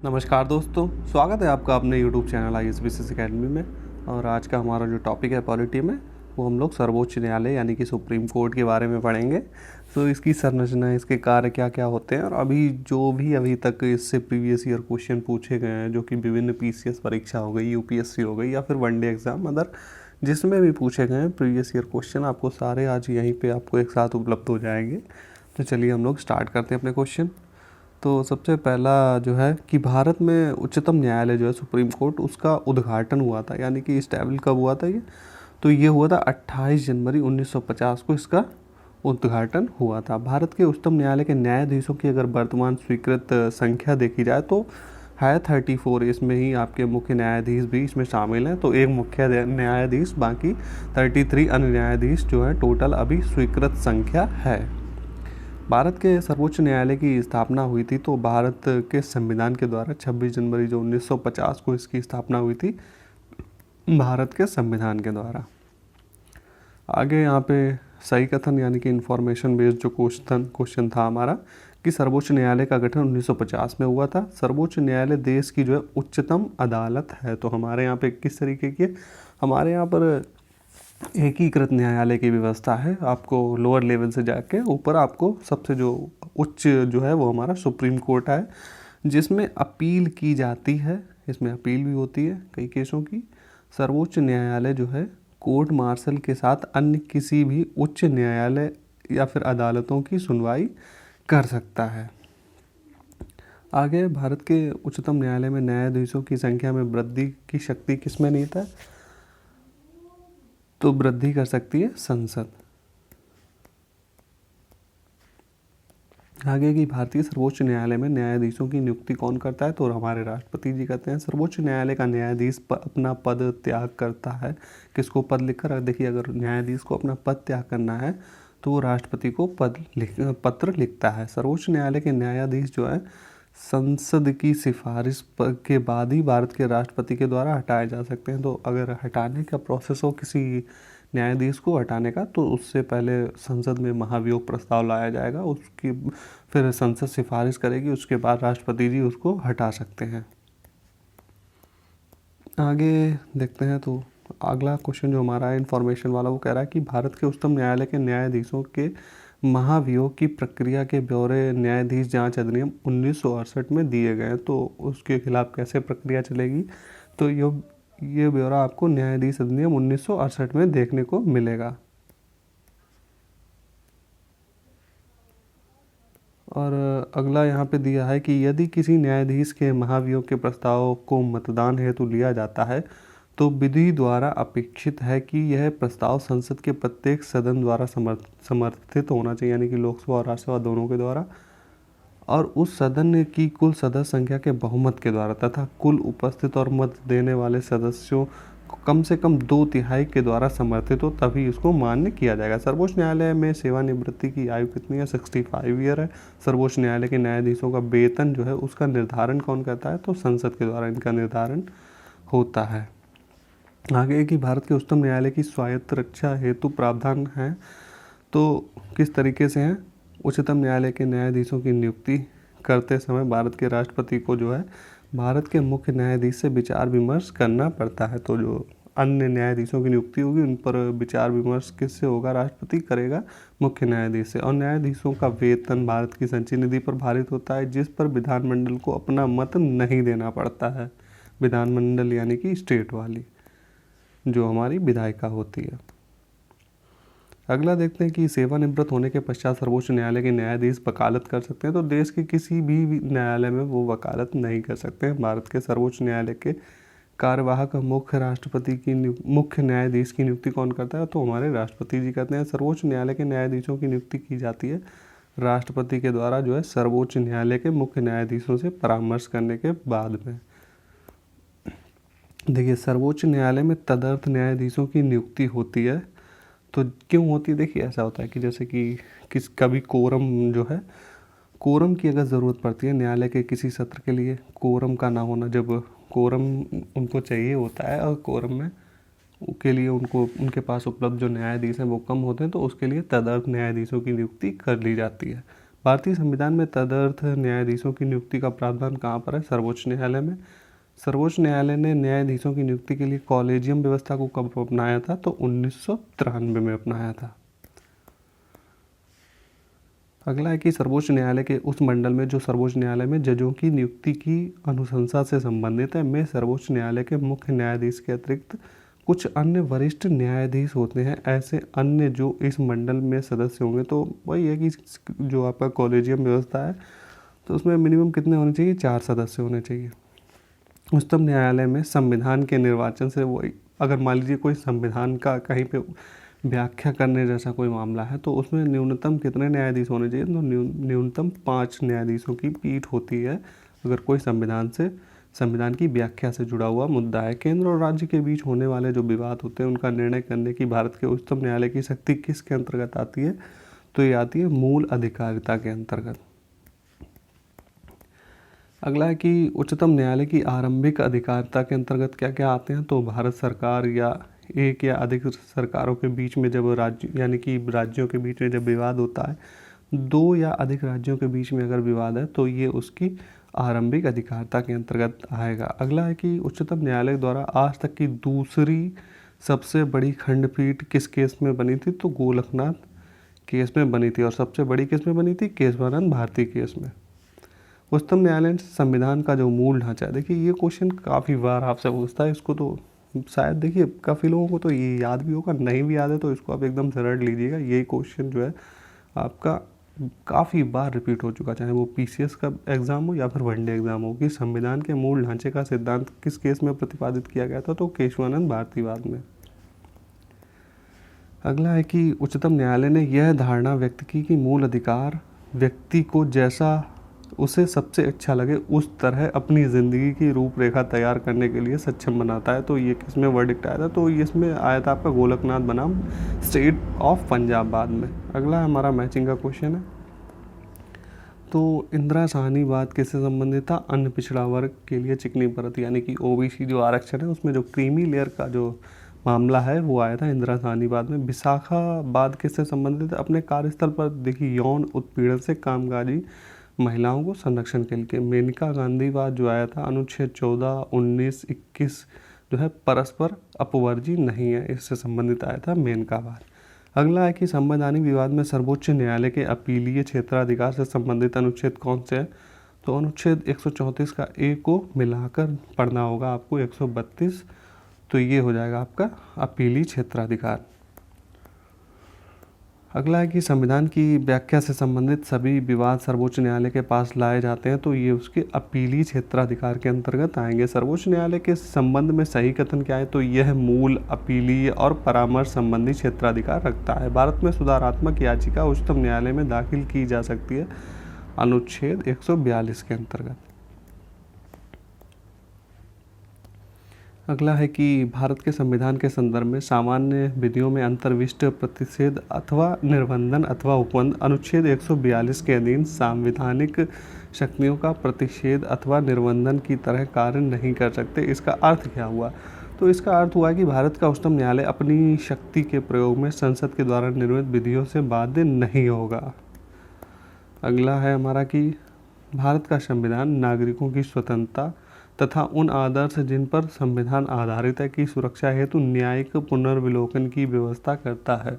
नमस्कार दोस्तों, स्वागत है आपका अपने YouTube चैनल ISBCS अकेडमी में। और आज का हमारा जो टॉपिक है पॉलिटी में, वो हम लोग सर्वोच्च न्यायालय यानी कि सुप्रीम कोर्ट के बारे में पढ़ेंगे। तो इसकी संरचना, इसके कार्य क्या क्या होते हैं और अभी तक इससे प्रीवियस ईयर क्वेश्चन पूछे गए हैं, जो कि विभिन्न PCS परीक्षा हो गई, UPSC हो गई या फिर वनडे एग्ज़ाम अदर जिसमें भी पूछे गए हैं प्रीवियस ईयर क्वेश्चन, आपको सारे आज यहीं पर आपको एक साथ उपलब्ध हो जाएंगे। तो चलिए हम लोग स्टार्ट करते हैं अपने क्वेश्चन। तो सबसे पहला जो है कि भारत में उच्चतम न्यायालय जो है सुप्रीम कोर्ट, उसका उद्घाटन हुआ था, यानी कि इस्टेब्लिश कब हुआ था ये? तो ये हुआ था 28 जनवरी 1950 को इसका उद्घाटन हुआ था। भारत के उच्चतम न्यायालय के न्यायाधीशों की अगर वर्तमान स्वीकृत संख्या देखी जाए तो है 34। इसमें ही आपके मुख्य न्यायाधीश भी इसमें शामिल हैं। तो एक मुख्य न्यायाधीश, बाकी 33 अन्य न्यायाधीश जो है टोटल अभी स्वीकृत संख्या है। भारत के सर्वोच्च न्यायालय की स्थापना हुई थी तो भारत के संविधान के द्वारा 26 जनवरी जो 1950 को इसकी स्थापना हुई थी, भारत के संविधान के द्वारा। आगे यहाँ पे सही कथन यानी कि इंफॉर्मेशन बेस्ड जो क्वेश्चन था हमारा, कि सर्वोच्च न्यायालय का गठन 1950 में हुआ था। सर्वोच्च न्यायालय देश की जो है उच्चतम अदालत है। तो हमारे यहाँ पे किस तरीके की, हमारे यहाँ पर एकीकृत न्यायालय की व्यवस्था है। आपको लोअर लेवल से जाके ऊपर आपको सबसे जो उच्च जो है वो हमारा सुप्रीम कोर्ट है, जिसमें अपील की जाती है। इसमें अपील भी होती है कई केसों की। सर्वोच्च न्यायालय जो है कोर्ट मार्शल के साथ अन्य किसी भी उच्च न्यायालय या फिर अदालतों की सुनवाई कर सकता है। आगे, भारत के उच्चतम न्यायालय में न्यायाधीशों की संख्या में वृद्धि की शक्ति किसमें निहित है? तो वृद्धि कर सकती है संसद। आगे की, भारतीय सर्वोच्च न्यायालय में न्यायाधीशों की नियुक्ति कौन करता है? तो हमारे राष्ट्रपति जी करते हैं। सर्वोच्च न्यायालय का न्यायाधीश अपना पद त्याग करता है। किसको पद लिखकर? देखिए, अगर न्यायाधीश को अपना पद त्याग करना है तो वो राष्ट्रपति को पत्र लिखता है। सर्वोच्च न्यायालय के न्यायाधीश जो है संसद की सिफारिश के बाद ही भारत के राष्ट्रपति के द्वारा हटाए जा सकते हैं। तो अगर हटाने का प्रोसेस हो किसी न्यायाधीश को हटाने का, तो उससे पहले संसद में महाभियोग प्रस्ताव लाया जाएगा, उसकी फिर संसद सिफारिश करेगी, उसके बाद राष्ट्रपति जी उसको हटा सकते हैं। आगे देखते हैं। तो अगला क्वेश्चन जो हमारा है इन्फॉर्मेशन वाला, वो कह रहा है कि भारत के उच्चतम न्यायालय के न्यायाधीशों के महाभियोग की प्रक्रिया के ब्यौरे न्यायाधीश जांच अधिनियम 1968 में दिए गए हैं। तो उसके खिलाफ कैसे प्रक्रिया चलेगी? तो ये ब्यौरा आपको न्यायाधीश अधिनियम 1968 में देखने को मिलेगा। और अगला यहाँ पे दिया है कि यदि किसी न्यायाधीश के महाभियोग के प्रस्ताव को मतदान हेतु लिया जाता है तो विधि द्वारा अपेक्षित है कि यह प्रस्ताव संसद के प्रत्येक सदन द्वारा समर्थित होना चाहिए, यानी कि लोकसभा और राज्यसभा दोनों के द्वारा, और उस सदन की कुल सदस्य संख्या के बहुमत के द्वारा, तथा कुल उपस्थित और मत देने वाले सदस्यों को कम से कम 2/3 के द्वारा समर्थित हो, तभी इसको मान्य किया जाएगा। सर्वोच्च न्यायालय में सेवानिवृत्ति की आयु कितनी है? 65 ईयर है। सर्वोच्च न्यायालय के न्यायाधीशों का वेतन जो है उसका निर्धारण कौन करता है? तो संसद के द्वारा इनका निर्धारण होता है। आगे कि भारत के उच्चतम न्यायालय की स्वायत्त रक्षा हेतु प्रावधान है। तो किस तरीके से हैं? उच्चतम न्यायालय के न्यायाधीशों की नियुक्ति करते समय भारत के राष्ट्रपति को जो है भारत के मुख्य न्यायाधीश से विचार विमर्श करना पड़ता है। तो जो अन्य न्यायाधीशों की नियुक्ति होगी उन पर विचार विमर्श किससे होगा? राष्ट्रपति करेगा, मुख्य न्यायाधीश से। और न्यायाधीशों का वेतन भारत की संचयी निधि पर भारित होता है, जिस पर विधानमंडल को अपना मत नहीं देना पड़ता है। विधानमंडल यानी कि स्टेट वाली जो हमारी विधायिका होती है। अगला देखते हैं कि सेवानिवृत्त होने के पश्चात सर्वोच्च न्यायालय के न्यायाधीश वकालत कर सकते हैं। तो देश के किसी भी न्यायालय में वो वकालत नहीं कर सकते हैं। भारत के सर्वोच्च न्यायालय के कार्यवाहक मुख्य न्यायाधीश की नियुक्ति कौन करता है? तो हमारे राष्ट्रपति जी करते हैं। सर्वोच्च न्यायालय के न्यायाधीशों की नियुक्ति की जाती है राष्ट्रपति के द्वारा, जो है सर्वोच्च न्यायालय के मुख्य न्यायाधीशों से परामर्श करने के बाद में। देखिए, सर्वोच्च न्यायालय में तदर्थ न्यायाधीशों की नियुक्ति होती है। तो क्यों होती है? देखिए, ऐसा होता है कि जैसे कि कभी कोरम जो है, कोरम की अगर ज़रूरत पड़ती है न्यायालय के किसी सत्र के लिए, कोरम का ना होना, जब कोरम उनको चाहिए होता है और कोरम में के लिए उनके पास उपलब्ध जो न्यायाधीश हैं वो कम होते हैं, तो उसके लिए तदर्थ न्यायाधीशों की नियुक्ति कर ली जाती है। भारतीय संविधान में तदर्थ न्यायाधीशों की नियुक्ति का प्रावधान कहाँ पर है? सर्वोच्च न्यायालय में। सर्वोच्च न्यायालय ने न्यायाधीशों की नियुक्ति के लिए कॉलेजियम व्यवस्था को कब अपनाया था? तो 1993 में अपनाया था। अगला है कि सर्वोच्च न्यायालय के उस मंडल में जो सर्वोच्च न्यायालय में जजों की नियुक्ति की अनुशंसा से संबंधित है में सर्वोच्च न्यायालय के मुख्य न्यायाधीश के अतिरिक्त कुछ अन्य वरिष्ठ न्यायाधीश होते हैं। ऐसे अन्य जो इस मंडल में सदस्य होंगे, तो वही है कि जो आपका कॉलेजियम व्यवस्था है तो उसमें मिनिमम कितने होने चाहिए? 4 सदस्य होने चाहिए। उच्चतम न्यायालय में संविधान के निर्वाचन से वही, अगर मान लीजिए कोई संविधान का कहीं पे व्याख्या करने जैसा कोई मामला है तो उसमें न्यूनतम कितने न्यायाधीश होने चाहिए? तो न्यूनतम 5 न्यायाधीशों की पीठ होती है अगर कोई संविधान की व्याख्या से जुड़ा हुआ मुद्दा है। केंद्र और राज्य के बीच होने वाले जो विवाद होते हैं उनका निर्णय करने की भारत के उच्चतम न्यायालय की शक्ति किसके अंतर्गत आती है? तो ये आती है मूल अधिकारिता के अंतर्गत। अगला है कि उच्चतम न्यायालय की आरंभिक अधिकारिता के अंतर्गत क्या क्या आते हैं? तो भारत सरकार या एक या अधिक सरकारों के बीच में जब राज्य यानी कि राज्यों के बीच में जब विवाद होता है, 2 या अधिक राज्यों के बीच में अगर विवाद है तो ये उसकी आरंभिक अधिकारिता के अंतर्गत आएगा। अगला है कि उच्चतम न्यायालय द्वारा आज तक की दूसरी सबसे बड़ी खंडपीठ किस केस में बनी थी? तो गोलकनाथ केस में बनी थी। और सबसे बड़ी किस में बनी थी? केशवानंद भारती केस में। उच्चतम न्यायालय ने संविधान का जो मूल ढांचा है, देखिए ये क्वेश्चन काफ़ी बार आपसे पूछता है, इसको तो शायद देखिए काफ़ी लोगों को तो ये याद भी होगा, नहीं भी याद है तो इसको आप एकदम से रट लीजिएगा। यही क्वेश्चन जो है आपका काफ़ी बार रिपीट हो चुका, चाहे वो पीसीएस का एग्ज़ाम हो या फिर वनडे एग्ज़ाम हो, कि संविधान के मूल ढांचे का सिद्धांत किस केस में प्रतिपादित किया गया था? तो केशवानंद भारतीवाद में। अगला है कि उच्चतम न्यायालय ने यह धारणा व्यक्त की कि मूल अधिकार व्यक्ति को जैसा उसे सबसे अच्छा लगे उस तरह अपनी ज़िंदगी की रूपरेखा तैयार करने के लिए सक्षम बनाता है। तो ये किसमें वर्डिक्ट आया था? तो ये इसमें आया था आपका गोलकनाथ बनाम स्टेट ऑफ पंजाब बाद में। अगला हमारा मैचिंग का क्वेश्चन है। तो इंदिरा साहनीवाद किससे संबंधित था? अन्य पिछड़ा वर्ग के लिए चिकनी परत यानी कि ओबीसी जो आरक्षण है उसमें जो क्रीमी लेयर का जो मामला है वो आया था इंदिरा साहनीवाद में। विशाखावाद किससे संबंधित है? अपने कार्यस्थल पर देखिए यौन उत्पीड़न से कामकाजी महिलाओं को संरक्षण के लिए। मेनका गांधीवाद जो आया था अनुच्छेद 14, 19, 21 जो है परस्पर अपवर्जी नहीं है, इससे संबंधित आया था मेनकावाद। अगला है कि संवैधानिक विवाद में सर्वोच्च न्यायालय के अपीलीय क्षेत्राधिकार से संबंधित अनुच्छेद कौन से हैं? तो अनुच्छेद 134 का ए को मिलाकर पढ़ना होगा आपको, 132, तो ये हो जाएगा आपका अपीलीय क्षेत्राधिकार। अगला है कि संविधान की व्याख्या से संबंधित सभी विवाद सर्वोच्च न्यायालय के पास लाए जाते हैं, तो ये उसके अपीलीय क्षेत्राधिकार के अंतर्गत आएंगे। सर्वोच्च न्यायालय के संबंध में सही कथन क्या है? तो यह मूल, अपीलीय और परामर्श संबंधी क्षेत्राधिकार रखता है। भारत में सुधारात्मक याचिका उच्चतम न्यायालय में दाखिल की जा सकती है अनुच्छेद 142 के अंतर्गत। अगला है कि भारत के संविधान के संदर्भ में सामान्य विधियों में अंतर्विष्ट प्रतिषेध अथवा निर्बंधन अथवा उपबंध अनुच्छेद 142 के अधीन संवैधानिक शक्तियों का प्रतिषेध अथवा निर्बंधन की तरह कार्य नहीं कर सकते। इसका अर्थ क्या हुआ? तो इसका अर्थ हुआ कि भारत का उच्चतम न्यायालय अपनी शक्ति के प्रयोग में संसद के द्वारा निर्मित विधियों से बाध्य नहीं होगा। अगला है हमारा कि भारत का संविधान नागरिकों की स्वतंत्रता तथा उन आदर्श जिन पर संविधान आधारित है की सुरक्षा हेतु न्यायिक पुनर्विलोकन की व्यवस्था करता है।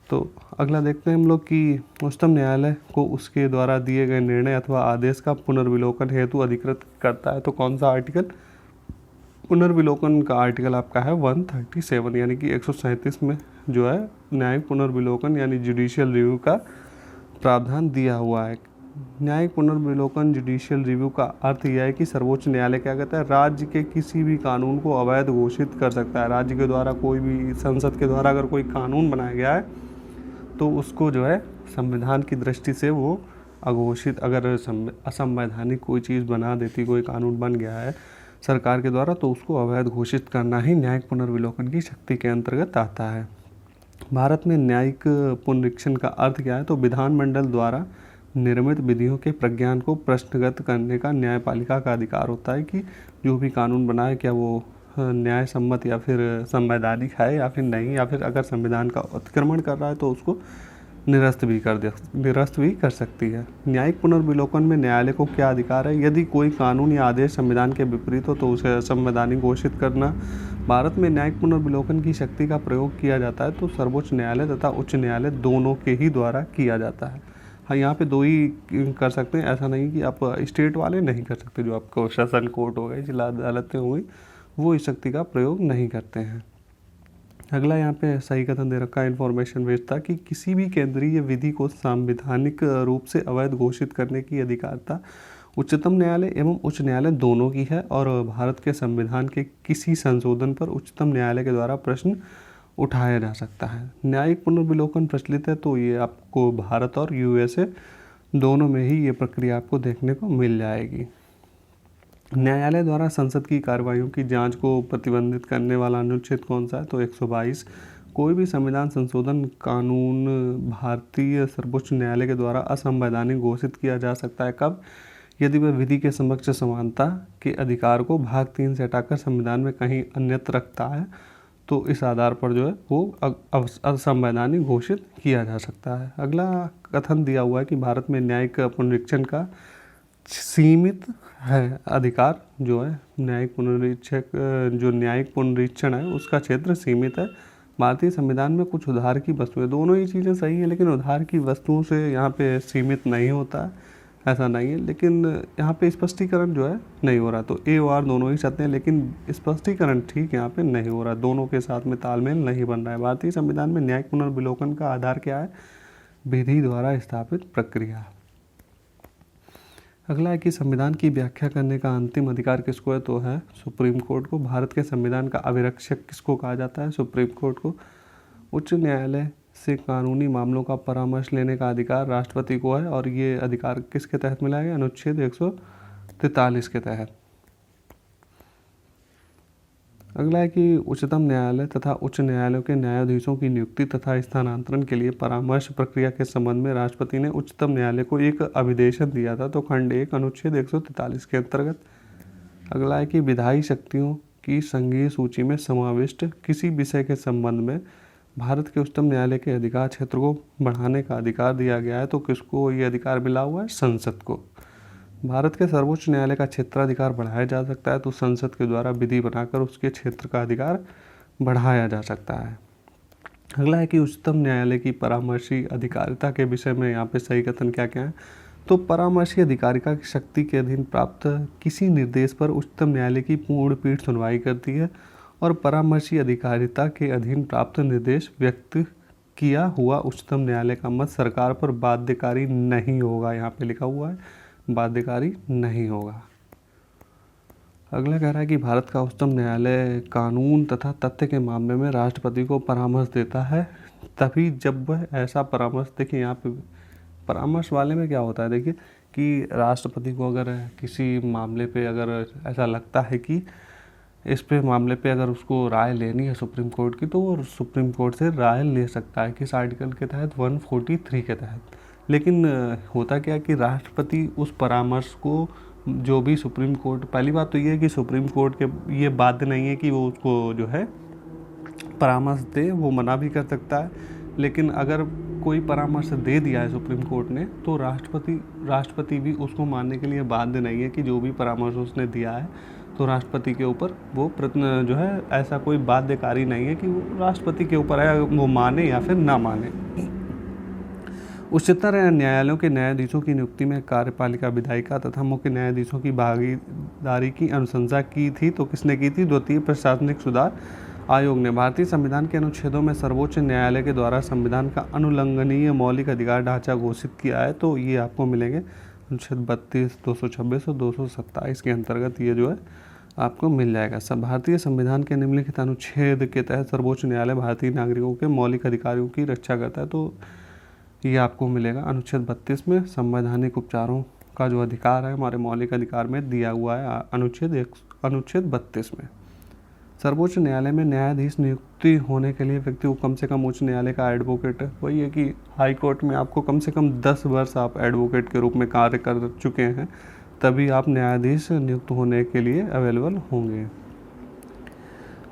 तो अगला देखते हैं हम लोग कि उच्चतम न्यायालय को उसके द्वारा दिए गए निर्णय अथवा आदेश का पुनर्विलोकन हेतु अधिकृत करता है। तो कौन सा आर्टिकल? पुनर्विलोकन का आर्टिकल आपका है 137 यानी कि 137 में जो है न्यायिक पुनर्विलोकन यानी जुडिशियल रिव्यू का प्रावधान दिया हुआ है। न्यायिक पुनर्विलोकन जुडिशियल रिव्यू का अर्थ यह है कि सर्वोच्च न्यायालय क्या कहता है? राज्य के किसी भी कानून को अवैध घोषित कर सकता है। राज्य के द्वारा कोई भी, संसद के द्वारा अगर कोई कानून बनाया गया है तो उसको जो है संविधान की दृष्टि से वो अघोषित, अगर असंवैधानिक कोई चीज़ बना देती, कोई कानून बन गया है सरकार के द्वारा, तो उसको अवैध घोषित करना ही न्यायिक पुनर्विलोकन की शक्ति के अंतर्गत आता है। भारत में न्यायिक पुनरीक्षण का अर्थ क्या है? तो विधानमंडल द्वारा निर्मित विधियों के प्रज्ञान को प्रश्नगत करने का न्यायपालिका का अधिकार होता है कि जो भी कानून बनाए क्या वो न्याय सम्मत या फिर संवैधानिक है या फिर नहीं, या फिर अगर संविधान का अतिक्रमण कर रहा है तो उसको निरस्त भी कर सकती है। न्यायिक पुनर्विलोकन में न्यायालय को क्या अधिकार है? यदि कोई कानून या आदेश संविधान के विपरीत हो तो उसे असंवैधानिक घोषित करना। भारत में न्यायिक पुनर्विलोकन की शक्ति का प्रयोग किया जाता है तो सर्वोच्च न्यायालय तथा उच्च न्यायालय दोनों के ही द्वारा किया जाता है। हाँ, यहाँ पे दो ही कर सकते हैं, ऐसा नहीं कि आप स्टेट वाले नहीं कर सकते। जो आपको सेशन कोर्ट हो गई, जिला अदालतें हो गई, वो इस शक्ति का प्रयोग नहीं करते हैं। अगला यहाँ पे सही कथन दे रखा है इन्फॉर्मेशन वेस्ता कि किसी भी केंद्रीय विधि को संवैधानिक रूप से अवैध घोषित करने की अधिकारता उच्चतम न्यायालय एवं उच्च न्यायालय दोनों की है और भारत के संविधान के किसी संशोधन पर उच्चतम न्यायालय के द्वारा प्रश्न उठाया जा सकता है। न्यायिक पुनर्विलोकन प्रचलित है तो ये आपको भारत और यूएसए दोनों में ही ये प्रक्रिया आपको देखने को मिल जाएगी। न्यायालय द्वारा संसद की कार्रवाइयों की जांच को प्रतिबंधित करने वाला अनुच्छेद कौन सा है? तो 122। कोई भी संविधान संशोधन कानून भारतीय सर्वोच्च न्यायालय के द्वारा असंवैधानिक घोषित किया जा सकता है। कब? यदि वह विधि के समक्ष समानता के अधिकार को भाग 3 से हटाकर संविधान में कहीं अन्यत्र रखता है तो इस आधार पर जो है वो असंवैधानिक घोषित किया जा सकता है। अगला कथन दिया हुआ है कि भारत में न्यायिक पुनरीक्षण का सीमित है अधिकार। जो है न्यायिक पुनरीक्षण है उसका क्षेत्र सीमित है। भारतीय संविधान में कुछ उधार की वस्तुएं, दोनों ही चीज़ें सही हैं, लेकिन उधार की वस्तुओं से यहाँ पे सीमित नहीं होता है, ऐसा नहीं है। लेकिन यहाँ पे स्पष्टीकरण जो है नहीं हो रहा, तो ए और दोनों ही सत्य हैं, लेकिन स्पष्टीकरण ठीक यहाँ पे नहीं हो रहा, दोनों के साथ में तालमेल नहीं बन रहा है। भारतीय संविधान में न्यायिक पुनर्विलोकन का आधार क्या है? विधि द्वारा स्थापित प्रक्रिया। अगला है कि संविधान की व्याख्या करने का अंतिम अधिकार किसको है? तो है सुप्रीम कोर्ट को। भारत के संविधान का अभिरक्षक किसको कहा जाता है? सुप्रीम कोर्ट को। उच्च न्यायालय से कानूनी मामलों का परामर्श लेने का अधिकार राष्ट्रपति को है और ये अधिकार किसके तहत मिला है? अनुच्छेद 143 के तहत। अगला है कि उच्चतम न्यायालय तथा उच्च न्यायालयों के न्यायाधीशों की नियुक्ति तथा स्थानांतरण के लिए परामर्श प्रक्रिया के संबंध में राष्ट्रपति ने उच्चतम न्यायालय को एक अभिदेशन दिया था, तो खंड 1 अनुच्छेद 143 के अंतर्गत। अगला है कि विधायी शक्तियों की संघीय सूची में समाविष्ट किसी विषय के संबंध में भारत के उच्चतम न्यायालय के अधिकार क्षेत्र को बढ़ाने का अधिकार दिया गया है, तो किसको ये अधिकार मिला हुआ है? संसद को। भारत के सर्वोच्च न्यायालय का क्षेत्राधिकार बढ़ाया जा सकता है तो संसद के द्वारा विधि बनाकर उसके क्षेत्र का अधिकार बढ़ाया जा सकता है। अगला है कि उच्चतम न्यायालय की परामर्शी अधिकारिता के विषय में यहाँ पे सही कथन क्या क्या है? तो परामर्शी अधिकारिता की शक्ति के अधीन प्राप्त किसी निर्देश पर उच्चतम न्यायालय की पूर्ण पीठ सुनवाई करती है और परामर्शी अधिकारिता के अधीन प्राप्त निर्देश व्यक्त किया हुआ उच्चतम न्यायालय का मत सरकार पर बाध्यकारी नहीं होगा। यहाँ पे लिखा हुआ है बाध्यकारी नहीं होगा। अगला कह रहा है कि भारत का उच्चतम न्यायालय कानून तथा तथ्य के मामले में राष्ट्रपति को परामर्श देता है तभी जब वह ऐसा परामर्श, देखिए यहाँ पे परामर्श वाले में क्या होता है, देखिए कि राष्ट्रपति को अगर किसी मामले पे अगर ऐसा लगता है कि इस पे मामले पे अगर उसको राय लेनी है सुप्रीम कोर्ट की, तो वो सुप्रीम कोर्ट से राय ले सकता है किस आर्टिकल के तहत? 143 के तहत। लेकिन होता क्या है कि राष्ट्रपति उस परामर्श को जो भी सुप्रीम कोर्ट, पहली बात तो ये है कि सुप्रीम कोर्ट के ये बाध्य नहीं है कि वो उसको जो है परामर्श दे, वो मना भी कर सकता है। लेकिन अगर कोई परामर्श दे दिया है सुप्रीम कोर्ट ने तो राष्ट्रपति भी उसको मानने के लिए बाध्य नहीं है कि जो भी परामर्श उसने दिया है, तो राष्ट्रपति के ऊपर वो जो है ऐसा कोई बाध्यकारी नहीं है कि वो राष्ट्रपति के ऊपर है वो माने या फिर ना माने। उच्चतर न्यायालयों के न्यायाधीशों की नियुक्ति में कार्यपालिका, विधायिका तथा मुख्य न्यायाधीशों की भागीदारी की अनुशंसा की थी, तो किसने की थी? द्वितीय प्रशासनिक सुधार आयोग ने। भारतीय संविधान के अनुच्छेदों में सर्वोच्च न्यायालय के द्वारा संविधान का अनुलंघनीय मौलिक अधिकार ढांचा घोषित किया है, तो ये आपको मिलेंगे अनुच्छेद 32, 226 और 227 के अंतर्गत ये जो है आपको मिल जाएगा। सब भारतीय संविधान के निम्नलिखित अनुच्छेद के तहत सर्वोच्च न्यायालय भारतीय नागरिकों के मौलिक अधिकारों की रक्षा करता है, तो ये आपको मिलेगा अनुच्छेद 32 में। संवैधानिक उपचारों का जो अधिकार है हमारे मौलिक अधिकार में दिया हुआ है अनुच्छेद 32 में। सर्वोच्च न्यायालय में न्यायाधीश नियुक्ति होने के लिए व्यक्ति को कम से कम उच्च न्यायालय का एडवोकेट, वही है कि हाई कोर्ट में आपको कम से कम 10 वर्ष आप एडवोकेट के रूप में कार्य कर चुके हैं, तभी आप न्यायाधीश नियुक्त होने के लिए अवेलेबल होंगे।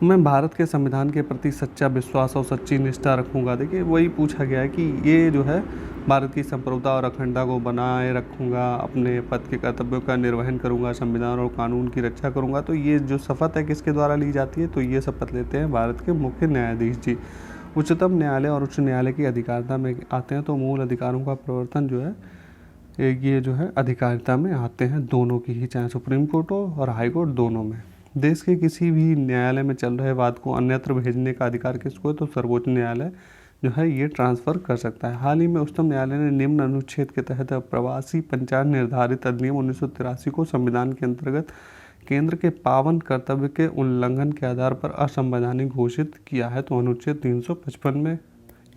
मैं भारत के संविधान के प्रति सच्चा विश्वास और सच्ची निष्ठा रखूंगा। देखिए वही पूछा गया है कि ये जो है भारत की संप्रभुता और अखंडता को बनाए रखूंगा, अपने पद के कर्तव्यों का निर्वहन करूंगा, संविधान और कानून की रक्षा करूंगा। तो ये जो शपथ है किसके द्वारा ली जाती है? तो ये शपथ लेते हैं भारत के मुख्य न्यायाधीश जी। उच्चतम न्यायालय और उच्च न्यायालय की अधिकारिता में आते हैं। तो मूल अधिकारों का प्रवर्तन जो है ये जो है अधिकारिता में आते हैं दोनों की ही, चाहे सुप्रीम कोर्ट हो और हाई कोर्ट, दोनों में। देश के किसी भी न्यायालय में चल रहे वाद को अन्यत्र भेजने का अधिकार किसको है? तो सर्वोच्च न्यायालय जो है ये ट्रांसफ़र कर सकता है। हाल ही में उच्चतम न्यायालय ने निम्न अनुच्छेद के तहत प्रवासी पंचायत निर्धारित अधिनियम 1983 को संविधान के अंतर्गत केंद्र के पावन कर्तव्य के उल्लंघन के आधार पर असंवैधानिक घोषित किया है। तो अनुच्छेद 355 में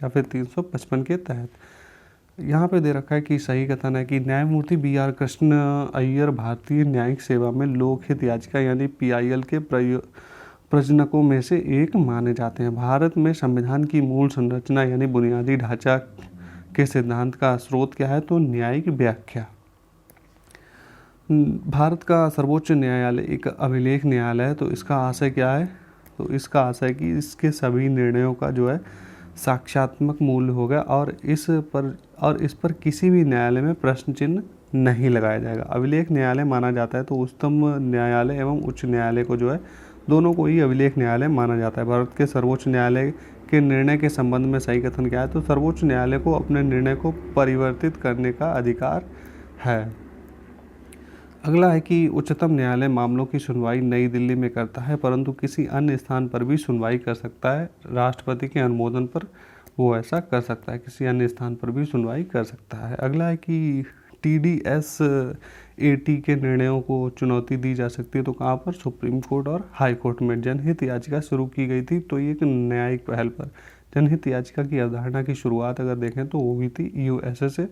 या फिर 355 के तहत यहाँ पे दे रखा है कि सही कथन है कि न्यायमूर्ति BR कृष्ण अय्यर भारतीय न्यायिक सेवा में लोकहित याचिका यानी PIL के प्रयोजकों में से एक माने जाते हैं। भारत में संविधान की मूल संरचना यानी बुनियादी ढांचा के सिद्धांत का स्रोत क्या है? तो न्यायिक व्याख्या। भारत का सर्वोच्च न्यायालय एक अभिलेख न्यायालय है। तो इसका आशय क्या है? तो इसका आशय कि इसके सभी निर्णयों का जो है साक्ष्यात्मक मूल्य होगा और इस पर किसी भी न्यायालय में प्रश्न चिन्ह नहीं लगाया जाएगा। अभिलेख न्यायालय माना जाता है। तो उच्चतम न्यायालय एवं उच्च न्यायालय को जो है दोनों को ही अभिलेख न्यायालय माना जाता है। भारत के सर्वोच्च न्यायालय के निर्णय के संबंध में सही कथन क्या है? तो सर्वोच्च न्यायालय को अपने निर्णय को परिवर्तित करने का अधिकार है। अगला है कि उच्चतम न्यायालय मामलों की सुनवाई नई दिल्ली में करता है, परंतु किसी अन्य स्थान पर भी सुनवाई कर सकता है। राष्ट्रपति के अनुमोदन पर वो ऐसा कर सकता है, किसी अन्य स्थान पर भी सुनवाई कर सकता है। अगला है कि TDSAT के निर्णयों को चुनौती दी जा सकती है। तो कहाँ पर? सुप्रीम कोर्ट और हाई कोर्ट में। जनहित याचिका शुरू की गई थी तो ये एक न्यायिक पहल पर। जनहित याचिका की अवधारणा की शुरुआत अगर देखें तो वो भी थी USA से।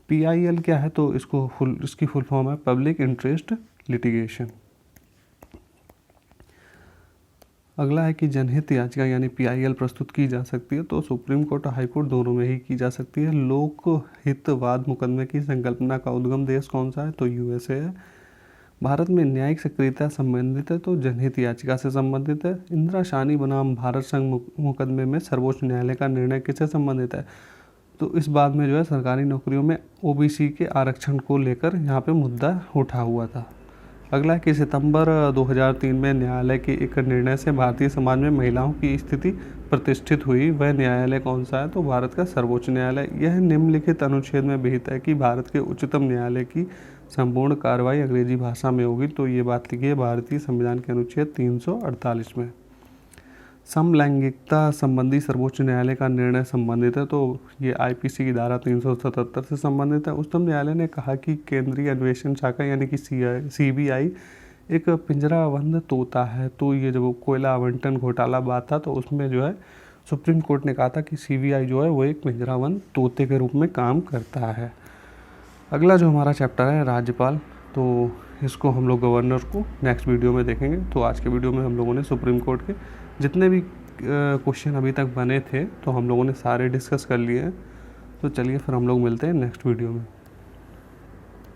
PIL क्या है? तो इसकी फुल फॉर्म है पब्लिक इंटरेस्ट लिटिगेशन। अगला है कि जनहित याचिका यानी PIL प्रस्तुत की जा सकती है तो सुप्रीम कोर्ट और हाई कोर्ट दोनों में ही की जा सकती है। लोकहितवाद मुकदमे की संकल्पना का उद्गम देश कौन सा है? तो USA है। भारत में न्यायिक सक्रियता संबंधित है तो जनहित याचिका से संबंधित है। इंदिरा शानी बनाम भारत संघ मुकदमे में सर्वोच्च न्यायालय का निर्णय किससे संबंधित है? तो इस बात में जो है सरकारी नौकरियों में OBC के आरक्षण को लेकर यहाँ पे मुद्दा उठा हुआ था। अगला है कि सितंबर 2003 में न्यायालय के एक निर्णय से भारतीय समाज में महिलाओं की स्थिति प्रतिष्ठित हुई। वह न्यायालय कौन सा है? तो भारत का सर्वोच्च न्यायालय। यह निम्नलिखित अनुच्छेद में विहित है कि भारत के उच्चतम न्यायालय की संपूर्ण कार्रवाई अंग्रेजी भाषा में होगी। तो ये बात लिखी है भारतीय संविधान के अनुच्छेद 348 में। समलैंगिकता संबंधी सर्वोच्च न्यायालय का निर्णय संबंधित है तो ये IPC की धारा 377 से संबंधित है। उच्चतम न्यायालय ने कहा कि केंद्रीय अन्वेषण शाखा यानी कि CBI एक पिंजराबंद तोता है। तो ये जब कोयला आवंटन घोटाला बात था तो उसमें जो है सुप्रीम कोर्ट ने कहा था कि CBI जो है वो एक पिंजराबंद तोते के रूप में काम करता है। अगला जो हमारा चैप्टर है राज्यपाल, तो इसको हम लोग गवर्नर को नेक्स्ट वीडियो में देखेंगे। तो आज के वीडियो में हम लोगों ने सुप्रीम कोर्ट के जितने भी क्वेश्चन अभी तक बने थे तो हम लोगों ने सारे डिस्कस कर लिए हैं। तो चलिए फिर हम लोग मिलते हैं नेक्स्ट वीडियो में।